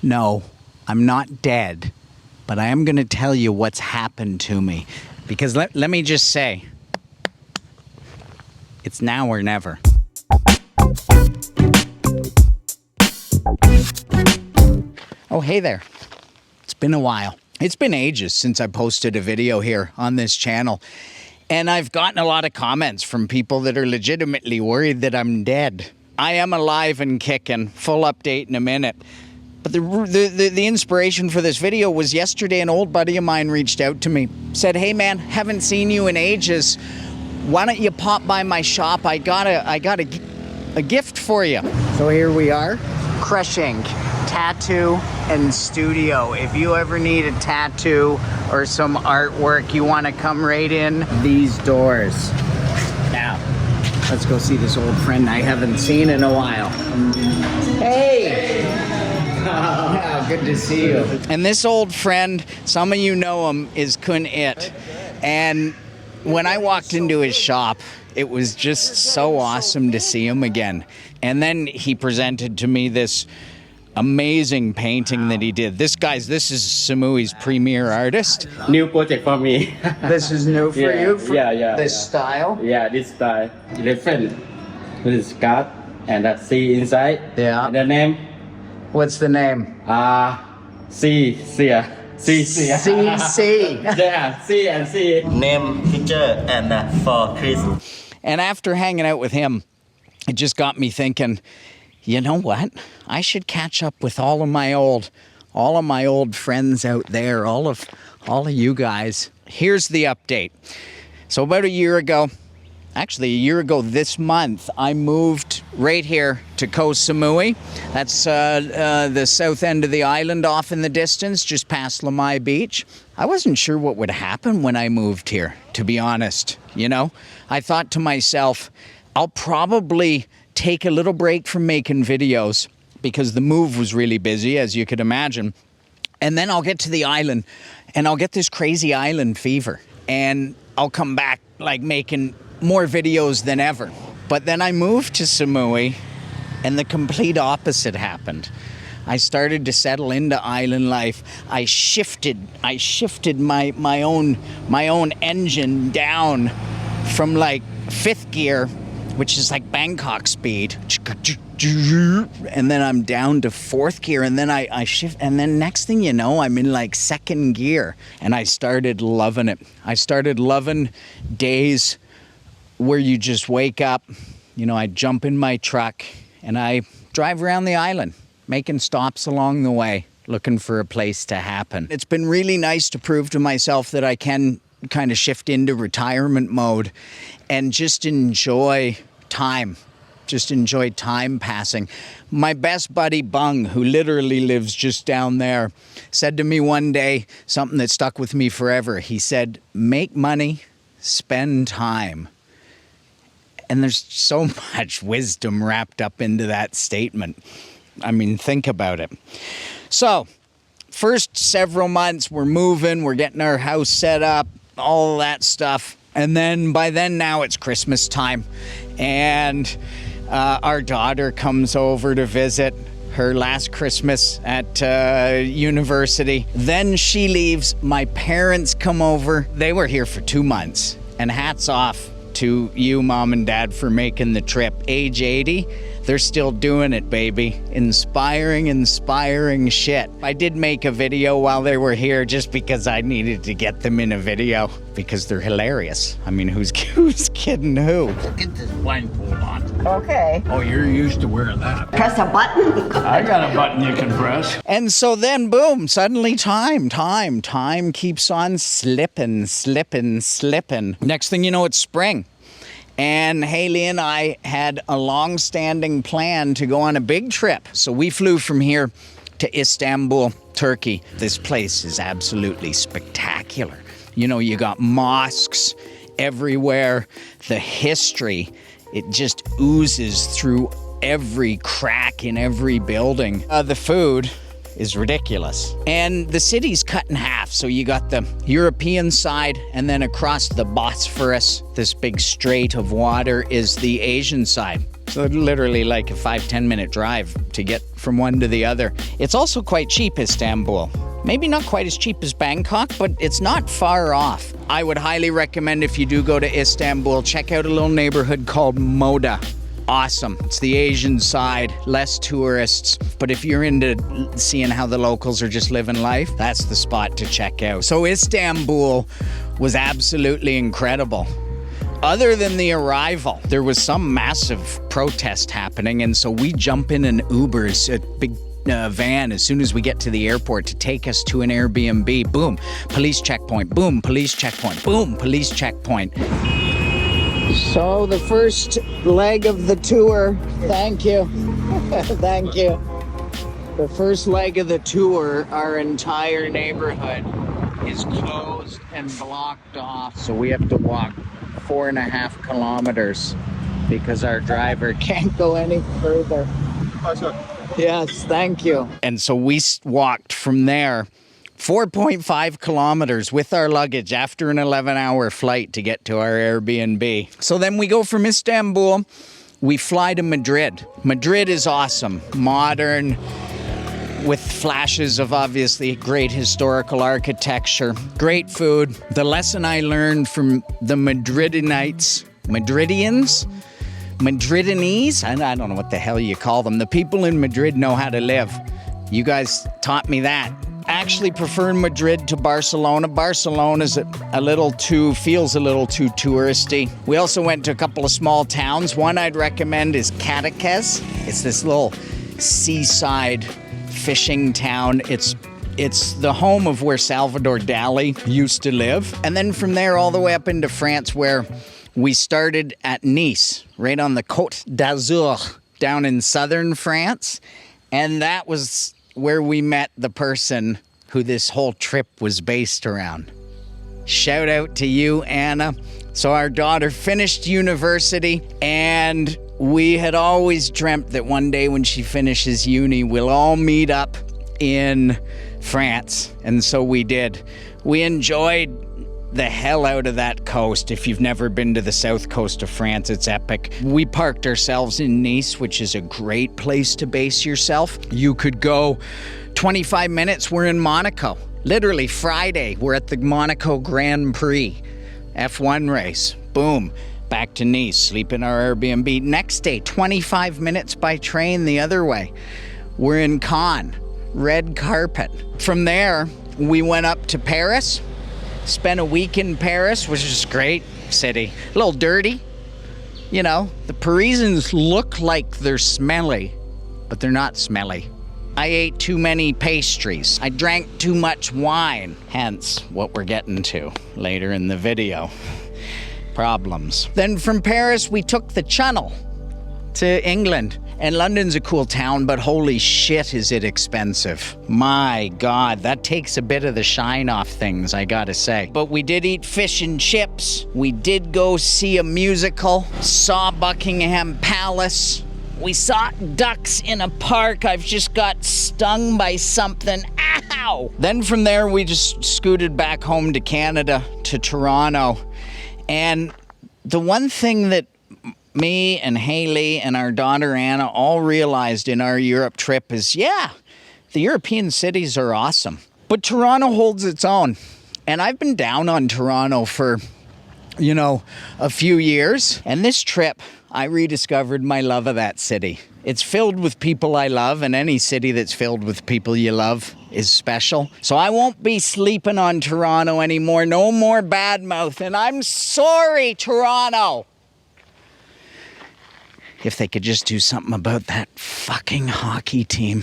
No, I'm not dead, but I am going to tell you what's happened to me. Because let me just say, it's now or never. Oh, hey there. It's been a while. It's been ages since I posted a video here on this channel. And I've gotten a lot of comments from people that are legitimately worried that I'm dead. I am alive and kicking. Full update in a minute. But the inspiration for this video was yesterday an old buddy of mine reached out to me. Said, hey man, haven't seen you in ages. Why don't you pop by my shop? I got a gift for you. So here we are. Crush Ink, tattoo and studio. If you ever need a tattoo or some artwork, you want to come right in these doors. Now, let's go see this old friend I haven't seen in a while. Hey! Oh, good to see you. And this old friend, some of you know him, is Kun It. And when I walked into his shop, it was just so awesome to see him again. And then he presented to me this amazing painting that he did. This is Samui's premier artist. New project for me. This is new for you? This style? Yeah, this style. Different. This card and that C inside. Yeah. And the name? What's the name? C. CC. Yeah, C and C. Name, picture, and for Chris. And after hanging out with him, it just got me thinking, you know what? I should catch up with all of my old friends out there, all of you guys. Here's the update. So about a year ago this month, I moved right here to Koh Samui. That's the south end of the island off in the distance, just past Lamai Beach. I wasn't sure what would happen when I moved here, to be honest. You know, I thought to myself, I'll probably take a little break from making videos because the move was really busy, as you could imagine. And then I'll get to the island and I'll get this crazy island fever and I'll come back like making more videos than ever. But then I moved to Samui and the complete opposite happened. I started to settle into island life. I shifted my own engine down from like 5th gear, which is like Bangkok speed, and then I'm down to 4th gear, and then I shift, and then next thing you know, I'm in like 2nd gear, and I started loving it. I started loving days where you just wake up, you know, I jump in my truck and I drive around the island, making stops along the way, looking for a place to happen. It's been really nice to prove to myself that I can kind of shift into retirement mode and just enjoy time passing. My best buddy Bung, who literally lives just down there, said to me one day something that stuck with me forever. He said, make money, spend time. And there's so much wisdom wrapped up into that statement. I mean, think about it. So, first several months, we're moving, we're getting our house set up, all that stuff. And then by then now it's Christmas time. And our daughter comes over to visit, her last Christmas at university. Then she leaves, my parents come over. They were here for 2 months. And hats off to you, Mom and Dad, for making the trip. Age 80, they're still doing it, baby. Inspiring shit. I did make a video while they were here just because I needed to get them in a video because they're hilarious. I mean, who's kidding who? Get this blindfold on. Okay. Oh, you're used to wearing that. Press a button. I got a button you can press. And so then, boom, suddenly time keeps on slipping. Next thing you know, it's spring. And Haley and I had a long-standing plan to go on a big trip. So we flew from here to Istanbul, Turkey. This place is absolutely spectacular. You know, you got mosques everywhere. The history, it just oozes through every crack in every building. The food is ridiculous. And the city's cut in half. So you got the European side, and then across the Bosphorus, this big strait of water, is the Asian side. So literally like a 5-10 minute drive to get from one to the other. It's also quite cheap, Istanbul. Maybe not quite as cheap as Bangkok, but it's not far off. I would highly recommend if you do go to Istanbul, check out a little neighborhood called Moda. Awesome. It's the Asian side, less tourists. But if you're into seeing how the locals are just living life, that's the spot to check out. So Istanbul was absolutely incredible. Other than the arrival, there was some massive protest happening, and so we jump in an Uber's, a big van as soon as we get to the airport to take us to an Airbnb. Boom, police checkpoint. Boom, police checkpoint. Boom, police checkpoint. So the first leg of the tour, thank you, thank you. The first leg of the tour, our entire neighborhood is closed and blocked off. So we have to walk 4.5 kilometers because our driver can't go any further. Yes, thank you. And so we walked from there 4.5 kilometers with our luggage after an 11-hour flight to get to our Airbnb. So then we go from Istanbul, we fly to Madrid. Madrid is awesome, modern, with flashes of obviously great historical architecture, great food. The lesson I learned from the Madridians, I don't know what the hell you call them. The people in Madrid know how to live. You guys taught me that. I actually prefer Madrid to Barcelona. Barcelona is feels a little too touristy. We also went to a couple of small towns. One I'd recommend is Cadaqués. It's this little seaside fishing town. It's the home of where Salvador Dali used to live. And then from there all the way up into France, where we started at Nice, right on the Côte d'Azur, down in southern France. And that was where we met the person who this whole trip was based around. Shout out to you, Anna. So our daughter finished university, and we had always dreamt that one day when she finishes uni, we'll all meet up in France. And so we did. We enjoyed the hell out of that coast. If you've never been to the south coast of France, it's epic. We parked ourselves in Nice, which is a great place to base yourself. You could go 25 minutes, we're in Monaco. Literally Friday, we're at the Monaco Grand Prix F1 race. Boom, back to Nice, sleep in our Airbnb. Next day, 25 minutes by train the other way. We're in Cannes, red carpet. From there, we went up to Paris. Spent a week in Paris, which is a great city. A little dirty. You know, the Parisians look like they're smelly, but they're not smelly. I ate too many pastries. I drank too much wine, hence what we're getting to later in the video. Problems. Then from Paris, we took the Channel to England. And London's a cool town, but holy shit is it expensive. My God, that takes a bit of the shine off things, I gotta say. But we did eat fish and chips. We did go see a musical, saw Buckingham Palace. We saw ducks in a park. I've just got stung by something. Ow! Then from there, we just scooted back home to Canada, to Toronto. And the one thing that me and Haley and our daughter Anna all realized in our Europe trip is, yeah, the European cities are awesome. But Toronto holds its own. And I've been down on Toronto for, a few years. And this trip, I rediscovered my love of that city. It's filled with people I love, and any city that's filled with people you love is special. So I won't be sleeping on Toronto anymore. No more bad mouth. And I'm sorry, Toronto. If they could just do something about that fucking hockey team.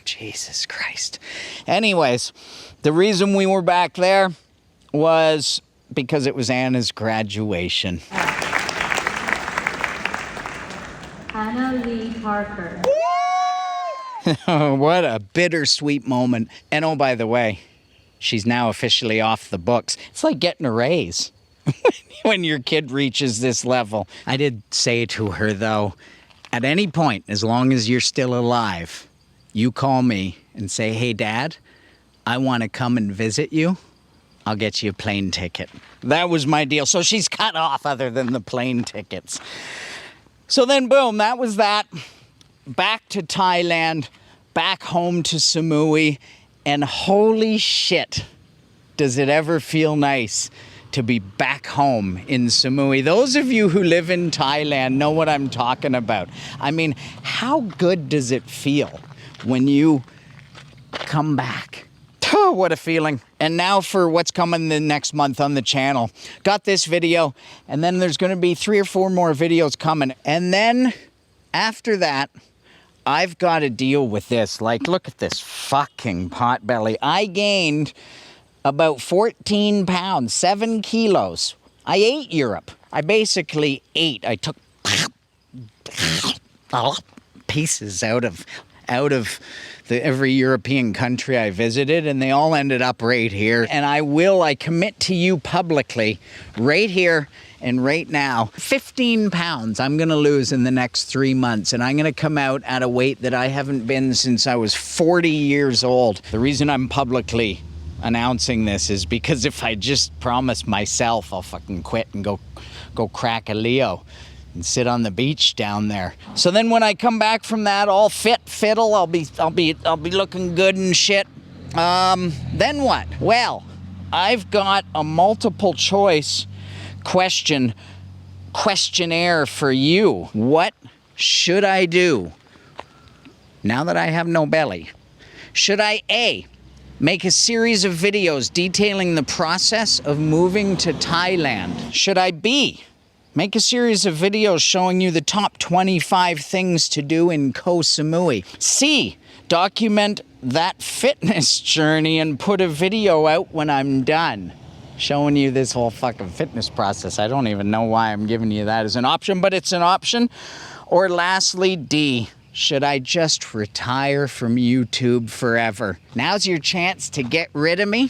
Jesus Christ. Anyways, the reason we were back there was because it was Anna's graduation. Anna Lee Parker. What a bittersweet moment. And oh, by the way, she's now officially off the books. It's like getting a raise. When your kid reaches this level. I did say to her, though, at any point, as long as you're still alive, you call me and say, hey, Dad, I want to come and visit you. I'll get you a plane ticket. That was my deal. So she's cut off other than the plane tickets. So then, boom, that was that. Back to Thailand, back home to Samui, and holy shit, does it ever feel nice to be back home in Samui. Those of you who live in Thailand know what I'm talking about. I mean, how good does it feel when you come back? Oh, what a feeling. And now for what's coming the next month on the channel. Got this video, and then there's going to be 3 or 4 more videos coming. And then after that, I've got to deal with this. Like, look at this fucking potbelly. I gained about 14 pounds, 7 kilos. I ate Europe. I basically ate. I took pieces out of every European country I visited, and they all ended up right here. And I commit to you publicly, right here and right now, 15 pounds I'm gonna lose in the next 3 months, and I'm gonna come out at a weight that I haven't been since I was 40 years old. The reason I'm publicly announcing this is because if I just promise myself I'll fucking quit and go crack a Leo and sit on the beach down there. So then when I come back from that all fiddle, I'll be looking good and shit. Then what? Well, I've got a multiple choice questionnaire for you. What should I do now that I have no belly? Should I A, make a series of videos detailing the process of moving to Thailand? Should I B, make a series of videos showing you the top 25 things to do in Koh Samui? C, document that fitness journey and put a video out when I'm done, showing you this whole fucking fitness process. I don't even know why I'm giving you that as an option, but it's an option. Or lastly, D, should I just retire from YouTube forever? Now's your chance to get rid of me.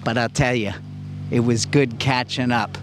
But I'll tell you, it was good catching up.